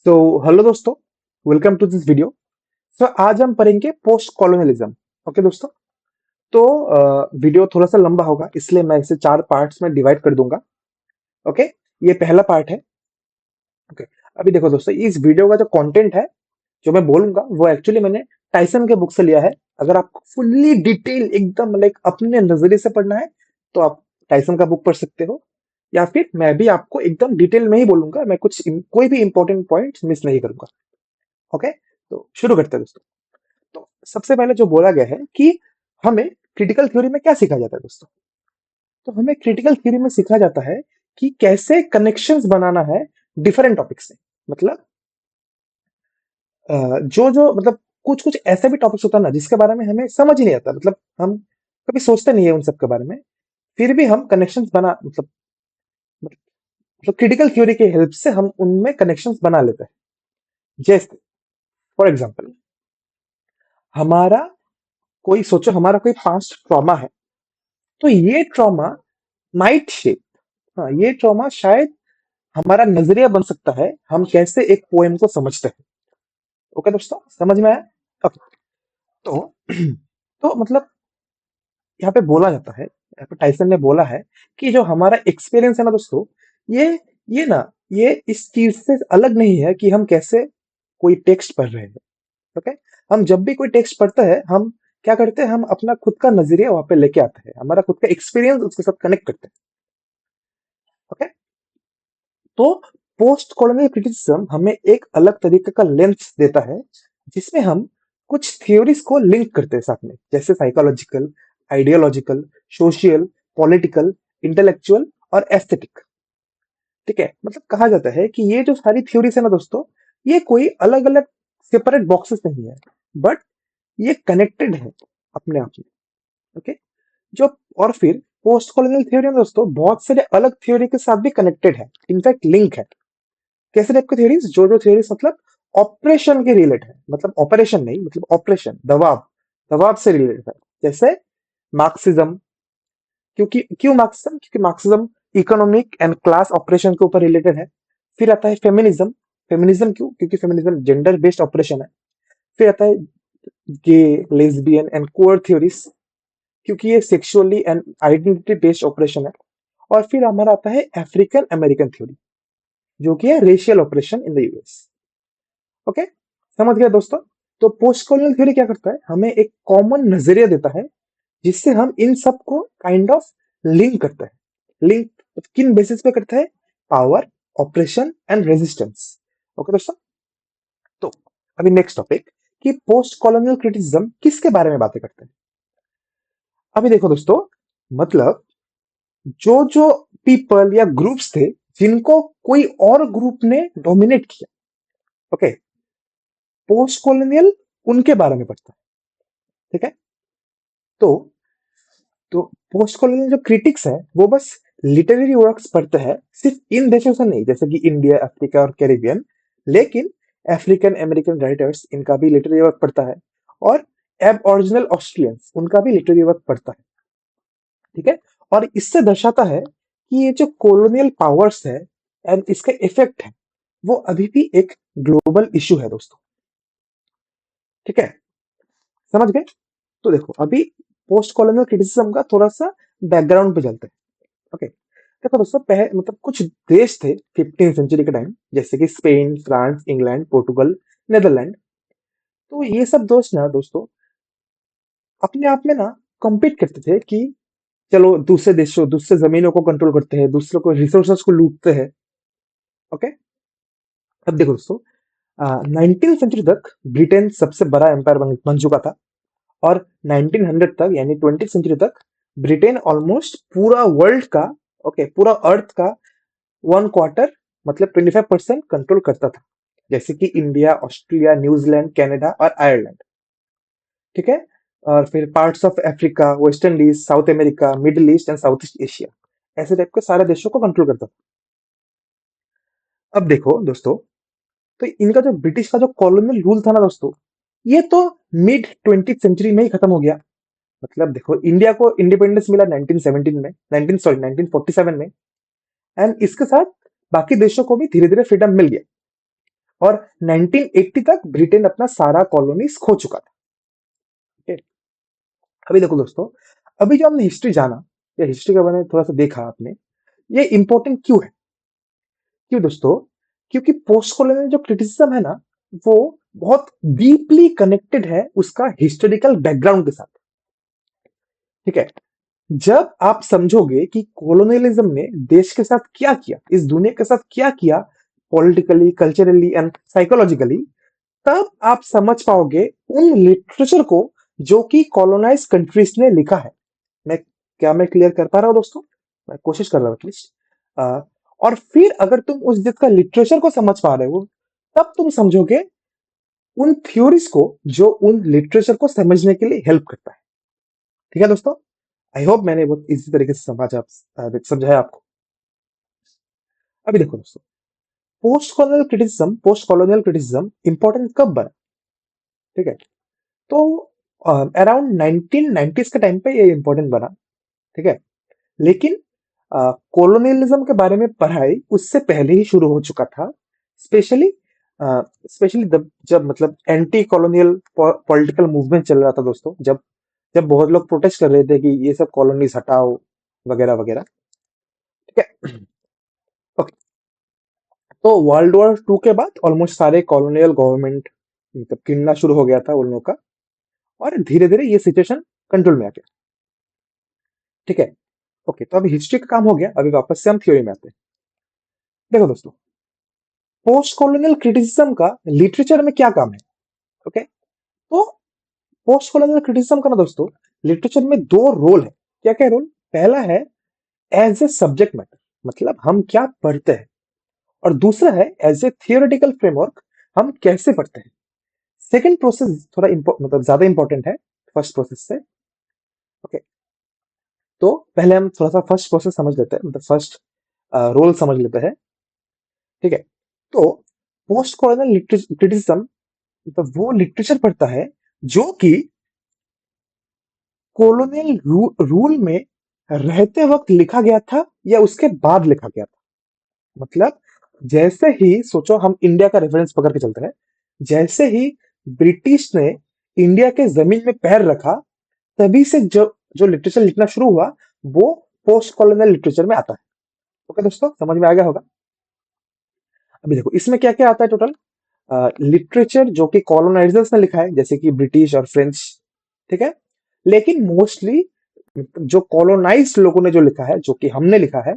तो हेलो दोस्तों, welcome to this video. आज हम पढ़ेंगे पोस्ट कॉलोनियलिज्म। ओके दोस्तों, तो वीडियो थोड़ा सा लंबा होगा, इसलिए मैं इसे 4 पार्ट्स में डिवाइड कर दूंगा। ओके, ये पहला पार्ट है। ओके, अभी देखो दोस्तों, इस वीडियो का जो कंटेंट है, जो मैं बोलूंगा, वो एक्चुअली मैंने टाइसन के बुक से लिया है। अगर आपको फुल्ली डिटेल एकदम लाइक अपने नजरिए से पढ़ना है, तो आप टाइसन का बुक पढ़ सकते हो, या फिर मैं भी आपको एकदम डिटेल में ही बोलूंगा। मैं कोई भी इंपॉर्टेंट पॉइंट मिस नहीं करूंगा। ओके, तो शुरू करते हैं दोस्तों। तो सबसे पहले जो बोला गया है कि हमें क्रिटिकल थ्योरी में क्या सिखाया जाता है दोस्तों। तो हमें क्रिटिकल थ्योरी में सिखाया जाता है कि कैसे कनेक्शंस बनाना है डिफरेंट टॉपिक्स से। मतलब जो जो मतलब कुछ कुछ ऐसे भी टॉपिक्स होता है ना, जिसके बारे में हमें समझ ही नहीं आता। मतलब हम कभी सोचते नहीं है उन सब के बारे में, फिर भी हम कनेक्शंस बना मतलब क्रिटिकल थ्योरी के हेल्प से हम उनमें कनेक्शंस बना लेते हैं। जैसे फॉर एग्जाम्पल, हमारा हमारा कोई पास्ट ट्रॉमा है, तो ये ट्रॉमा माइट शेप, हाँ, ये ट्रॉमा शायद हमारा नजरिया बन सकता है हम कैसे एक पोएम को समझते हैं। ओके दोस्तों, समझ में आया? ओके, तो तो मतलब यहाँ पे बोला जाता है, यहाँ पे टाइसन ने बोला है कि जो हमारा एक्सपीरियंस है ना दोस्तों, ये ये ना ये इस चीज से अलग नहीं है कि हम कैसे कोई टेक्स्ट पढ़ रहे हैं। ओके, हम जब भी कोई टेक्स्ट पढ़ते हैं, हम क्या करते हैं, हम अपना खुद का नजरिया वहां पे लेके आते हैं, हमारा खुद का एक्सपीरियंस उसके साथ कनेक्ट करते हैं। ओके, तो पोस्ट कॉलोनियल क्रिटिसिज्म हमें एक अलग तरीके का लेंस देता है, जिसमें हम कुछ थ्योरीज को लिंक करते हैं साथ में, जैसे psychological, ideological, social, political, intellectual और एस्थेटिक। ठीक है, मतलब कहा जाता है कि ये जो सारी थ्योरीज है ना दोस्तों, ये कोई अलग अलग सेपरेट बॉक्सेस नहीं है, बट ये कनेक्टेड है अपने आप में। ओके, जो और फिर पोस्ट कॉलोनियल थ्योरी में दोस्तों बहुत सारे अलग थ्योरी के साथ भी कनेक्टेड है, इनफैक्ट लिंक है। कैसे टाइप की थ्योरीज? जो जो थ्योरीज मतलब ऑपरेशन के रिलेट है, मतलब ऑपरेशन नहीं, मतलब ऑपरेशन, दबाव, दबाव से रिलेटेड है। जैसे मार्क्सिज्म। क्यों मार्क्सिज्म? क्योंकि Marxism economic and class operation के ऊपर रिलेटेड है। फिर आता है फेमिनिज्म। फेमिनिज्म क्यों? क्योंकि फेमिनिज्म जेंडर बेस्ड ऑपरेशन है। फिर आता है गे, लेस्बियन एंड क्वेयर थ्योरीज, क्योंकि ये sexually and identity based operation है। और फिर हमारा आता है अफ्रीकन अमेरिकन थ्योरी, जो कि है racial operation in the US. Okay, समझ गया दोस्तों? तो पोस्ट कॉलोनियल थ्योरी क्या करता है, हमें एक कॉमन नजरिया देता है, जिससे हम इन सब को काइंड ऑफ लिंक करते हैं। लिंक किन बेसिस पे करता है? Power, operation and resistance. Okay दोस्तों, तो अभी नेक्स्ट टॉपिक, कि पोस्ट कॉलोनियल क्रिटिसिज्म किसके बारे में बातें करते हैं। अभी देखो दोस्तों, मतलब जो जो पीपल या ग्रुप्स थे, जिनको कोई और ग्रुप ने डोमिनेट किया, ओके, पोस्ट कॉलोनियल उनके बारे में पढ़ता है। ठीक है, तो तो पोस्ट कॉलोनियल जो क्रिटिक्स है, वो बस लिटरेरी वर्क्स पढ़ते हैं, सिर्फ इन देशों से नहीं, जैसे कि इंडिया, अफ्रीका और कैरिबियन, लेकिन अफ्रीकन अमेरिकन राइटर्स, इनका भी लिटरेरी वर्क पढ़ता है, और एब ओरिजिनल ऑस्ट्रेलियंस, उनका भी लिटरेरी वर्क पढ़ता है। ठीक है, और इससे दर्शाता है कि ये जो कॉलोनियल पावर्स है एंड इसका इफेक्ट है, वो अभी भी एक ग्लोबल इशू है दोस्तों। ठीक है, समझ गए? तो देखो, अभी पोस्ट कॉलोनियल क्रिटिसिज्म का थोड़ा सा बैकग्राउंड पे चलते हैं। ओके, देखो दोस्तों, मतलब कुछ देश थे 15th सेंचुरी के टाइम, जैसे कि Spain, France, England, Portugal, Netherland. तो ये सब दोस्त ना दोस्तों अपने आप में ना कम्पीट करते थे कि चलो दूसरे देशों, दूसरे जमीनों को कंट्रोल करते हैं, दूसरों को रिसोर्सेस को लूटते हैं। ओके, अब देखो दोस्तों, 19th सेंचुरी तक ब्रिटेन सबसे बड़ा एम्पायर बन चुका था, और 1900 तक यानी 20th सेंचुरी तक ब्रिटेन ऑलमोस्ट पूरा वर्ल्ड का, ओके, पूरा अर्थ का 1/4, मतलब 25% कंट्रोल करता था, जैसे कि इंडिया, ऑस्ट्रेलिया, न्यूजीलैंड, कनाडा और आयरलैंड। ठीक है, और फिर parts of Africa, West Indies, south America, middle east and south east Asia, ऐसे टाइप के सारे देशों को कंट्रोल करता था। अब देखो दोस्तों, तो इनका जो ब्रिटिश का जो कॉलोनियल रूल था ना दोस्तों, ये तो मिड 20th सेंचुरी में ही खत्म हो गया। मतलब देखो, इंडिया को इंडिपेंडेंस मिला 1917 में, 1947 में, एंड इसके साथ बाकी देशों को भी धीरे धीरे फ्रीडम मिल गया। और 1980 तक ब्रिटेन अपना सारा कॉलोनीज खो चुका था। ठीक है? अभी देखो दोस्तों, अभी जो हमने हिस्ट्री जाना या हिस्ट्री के बारे में थोड़ा सा देखा आपने, ये इंपॉर्टेंट क्यों है? क्यों दोस्तों? क्योंकि पोस्ट कॉलोनियल जो क्रिटिसिज्म है ना, वो बहुत डीपली कनेक्टेड है उसका हिस्टोरिकल बैकग्राउंड के साथ। ठीक है? जब आप समझोगे कि कॉलोनियलिज्म ने देश के साथ क्या किया, इस दुनिया के साथ क्या किया, पॉलिटिकली, कल्चरली एंड साइकोलॉजिकली, तब आप समझ पाओगे उन लिटरेचर को जो कि कॉलोनाइज कंट्रीज ने लिखा है। मैं क्लियर कर पा रहा हूँ दोस्तों? मैं कोशिश कर रहा हूँ एटलीस्ट। और फिर अगर तुम उस जिसका लिटरेचर को समझ पा रहे हो, तब तुम समझोगे उन थ्योरीज को जो उन लिटरेचर को समझने के लिए हेल्प करता है। ठीक है दोस्तों? आई होप मैंने बहुत इजी तरीके से समझाया आपको। अभी देखो दोस्तों, पोस्ट कॉलोनियल क्रिटिसिज्म इंपॉर्टेंट कब बना? ठीक है? तो अराउंड 1990s के टाइम पे ये इंपॉर्टेंट बना। ठीक है? लेकिन कॉलोनियलिज्म के बारे में पढ़ाई उससे पहले ही शुरू हो चुका था। स्पेशली स्पेशली जब मतलब एंटी कॉलोनियल पॉलिटिकल मूवमेंट चल रहा था दोस्तों, जब जब बहुत लोग प्रोटेस्ट कर रहे थे कि ये सब कॉलोनीज हटाओ वगैरह वगैरह। ठीक है? ओके, तो वर्ल्ड वॉर टू के बाद ऑलमोस्ट सारे कॉलोनियल गवर्नमेंट मतलब गिरना शुरू हो गया था उन लोगों का, और धीरे धीरे ये सिचुएशन कंट्रोल में आ गया। ठीक है? ओके, तो अभी हिस्ट्री का काम हो गया, अभी वापस से हम थ्योरी में आते हैं। देखो दोस्तों, पोस्ट कॉलोनियल क्रिटिसिज्म का लिटरेचर में क्या काम है? ओके, तो पोस्ट कॉलोनियल क्रिटिसिज्म का ना दोस्तों, लिटरेचर में दो रोल है। क्या क्या रोल? पहला है एज ए सब्जेक्ट मैटर, मतलब हम क्या पढ़ते हैं, और दूसरा है एज ए थियोरेटिकल फ्रेमवर्क, हम कैसे पढ़ते हैं। सेकंड प्रोसेस थोड़ा मतलब ज्यादा इंपॉर्टेंट है फर्स्ट प्रोसेस से। ओके, तो पहले हम थोड़ा सा फर्स्ट प्रोसेस समझ लेते हैं, मतलब फर्स्ट रोल समझ लेते हैं। ठीक है? तो पोस्ट कॉलोनियल क्रिटिसिज्म मतलब वो लिटरेचर पढ़ता है जो कि कॉलोनियल रूल में रहते वक्त लिखा गया था या उसके बाद लिखा गया था। मतलब जैसे ही सोचो, हम इंडिया का रेफरेंस पकड़ के चलते हैं, जैसे ही ब्रिटिश ने इंडिया के जमीन में पैर रखा, तभी से जो जो लिटरेचर लिखना शुरू हुआ, वो पोस्ट कॉलोनियल लिटरेचर में आता है। ओके दोस्तों, समझ में आ गया होगा? अभी देखो इसमें क्या क्या आता है टोटल। लिटरेचर जो कि कॉलोनाइजर्स ने लिखा है, जैसे कि ब्रिटिश और फ्रेंच। ठीक है? लेकिन मोस्टली जो कॉलोनाइज लोगों ने जो लिखा है, जो कि हमने लिखा है,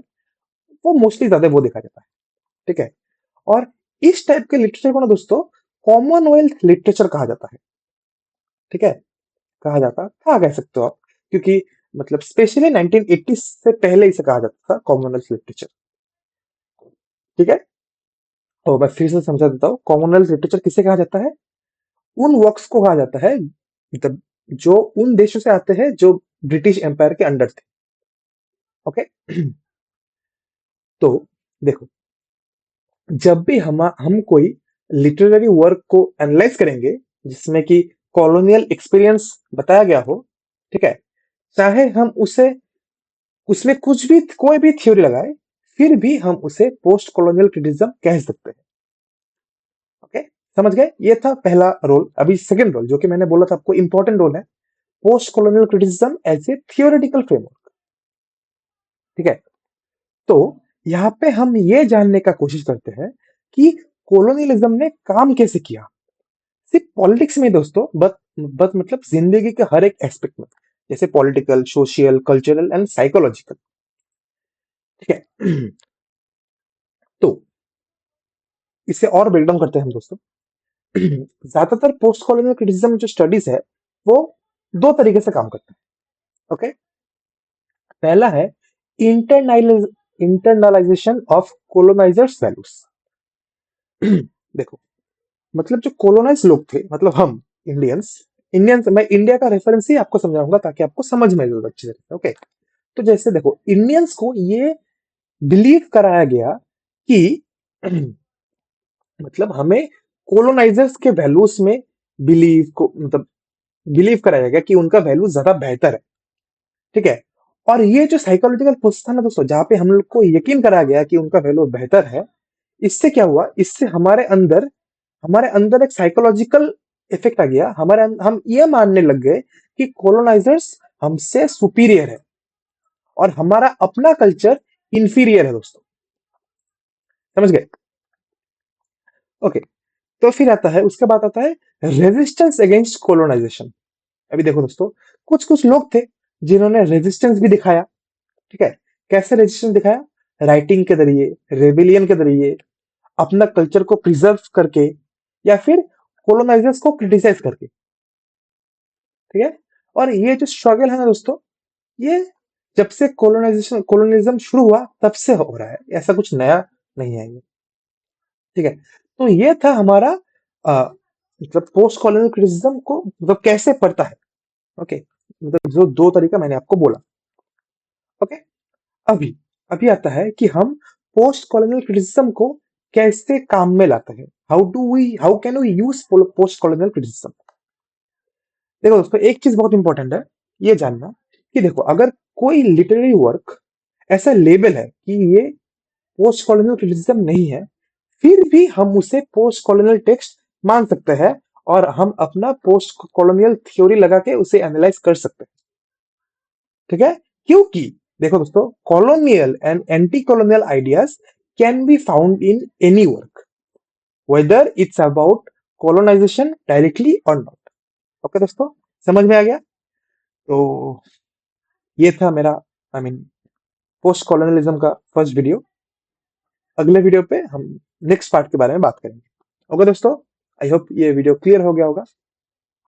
वो मोस्टली ज्यादा वो देखा जाता है। ठीक है? और इस टाइप के लिटरेचर को ना दोस्तों कॉमनवेल्थ लिटरेचर कहा जाता है। ठीक है? कहा कह सकते हो आप, क्योंकि मतलब स्पेशली 1980 से पहले इसे कहा जाता था कॉमनवेल्थ लिटरेचर। ठीक है? तो मैं फिर से समझा देता हूँ, कॉमनवेल्थ लिटरेचर किसे कहा जाता है? उन वर्क्स को कहा जाता है मतलब जो उन देशों से आते हैं जो ब्रिटिश एम्पायर के अंडर थे। ओके? तो देखो, जब भी हम कोई लिटरेरी वर्क को एनालाइज करेंगे जिसमें कि कॉलोनियल एक्सपीरियंस बताया गया हो, ठीक है, चाहे हम उसे उसमें कुछ भी कोई भी थ्योरी लगाए, फिर भी हम उसे पोस्ट कॉलोनियल क्रिटिसिज्म कह सकते हैं। ओके, समझ गए? ये था पहला रोल। अभी सेकंड रोल जो कि मैंने बोला था आपको इंपॉर्टेंट रोल है, post colonial criticism as a theoretical framework. ठीक है? तो यहाँ पे हम ये जानने का कोशिश करते हैं कि कॉलोनियलिज्म ने काम कैसे किया, सिर्फ पॉलिटिक्स में दोस्तों, बट मतलब जिंदगी के हर एक एस्पेक्ट में, जैसे political, social, cultural and psychological. ठीक है? तो इसे और ब्रेकडाउन करते हैं हम दोस्तों। ज्यादातर पोस्ट कॉलोनियल क्रिटिसिज्म जो स्टडीज है, वो दो तरीके से काम करते हैं। ओके, पहला है इंटरनलाइज इंटरनलाइजेशन ऑफ कोलोनाइजर्स वैल्यूज। देखो, मतलब जो कोलोनाइज लोग थे, मतलब हम इंडियंस इंडियंस मैं इंडिया का रेफरेंस ही आपको समझाऊंगा ताकि आपको समझ में आए अच्छे से। ओके, तो जैसे देखो, इंडियंस को ये बिलीव कराया गया कि मतलब हमें कोलोनाइजर्स के वैल्यूज में मतलब बिलीव कराया गया कि उनका वैल्यू ज्यादा बेहतर है। ठीक है? और ये जो साइकोलॉजिकल प्रोसेस था ना दोस्तों, जहां पे हम लोग को यकीन कराया गया कि उनका वैल्यू बेहतर है, इससे क्या हुआ, इससे हमारे अंदर हमारे अंदर एक साइकोलॉजिकल इफेक्ट आ गया, हम ये मानने लग गए कि कॉलोनाइजर्स हमसे सुपीरियर है और हमारा अपना कल्चर इंफीरियर है दोस्तों। समझ गए? ओके, तो फिर आता है, उसके बाद आता है रेजिस्टेंस अगेंस्ट कॉलोनाइजेशन। अभी देखो दोस्तों, कुछ कुछ लोग थे जिन्होंने रेजिस्टेंस भी दिखाया। ठीक है, कैसे रेजिस्टेंस दिखाया? राइटिंग के जरिए, रेबिलियन के जरिए, अपना कल्चर को प्रिजर्व करके, या फिर कॉलोनाइजर्स को क्रिटिसाइज करके। ठीक है, और ये जो स्ट्रगल है ना दोस्तों, ये जब से कॉलोनिज्म शुरू हुआ तब से हो रहा है, ऐसा कुछ नया नहीं है ये। ठीक है, तो ये था हमारा मतलब पोस्ट कॉलोनियल क्रिटिसिज्म को मतलब कैसे पढ़ता है। ओके, मतलब जो दो तरीका मैंने आपको बोला। ओके, अभी अभी आता है कि हम पोस्ट कॉलोनियल क्रिटिसिज्म को कैसे काम में लाते हैं। How can we use post colonial criticism? देखो दोस्तों, एक चीज बहुत इंपॉर्टेंट है ये जानना कि देखो, अगर कोई लिटरेरी वर्क ऐसा लेबल है कि ये पोस्ट कॉलोनियल क्रिटिसिज्म नहीं है, फिर भी हम उसे पोस्ट कॉलोनियल टेक्स्ट मान सकते हैं और हम अपना पोस्ट कॉलोनियल थ्योरी लगा के उसे एनालाइज कर सकते हैं। ठीक है, क्योंकि देखो दोस्तों, colonial and anti colonial ideas can be found in any work, whether it's about colonisation directly और नॉट। ओके दोस्तों, समझ में आ गया? तो ये था मेरा, आई मीन, पोस्ट कॉलोनियलिज्म का फर्स्ट वीडियो। अगले वीडियो पे हम नेक्स्ट पार्ट के बारे में बात करेंगे। ओके दोस्तों, आई होप ये वीडियो क्लियर हो गया होगा।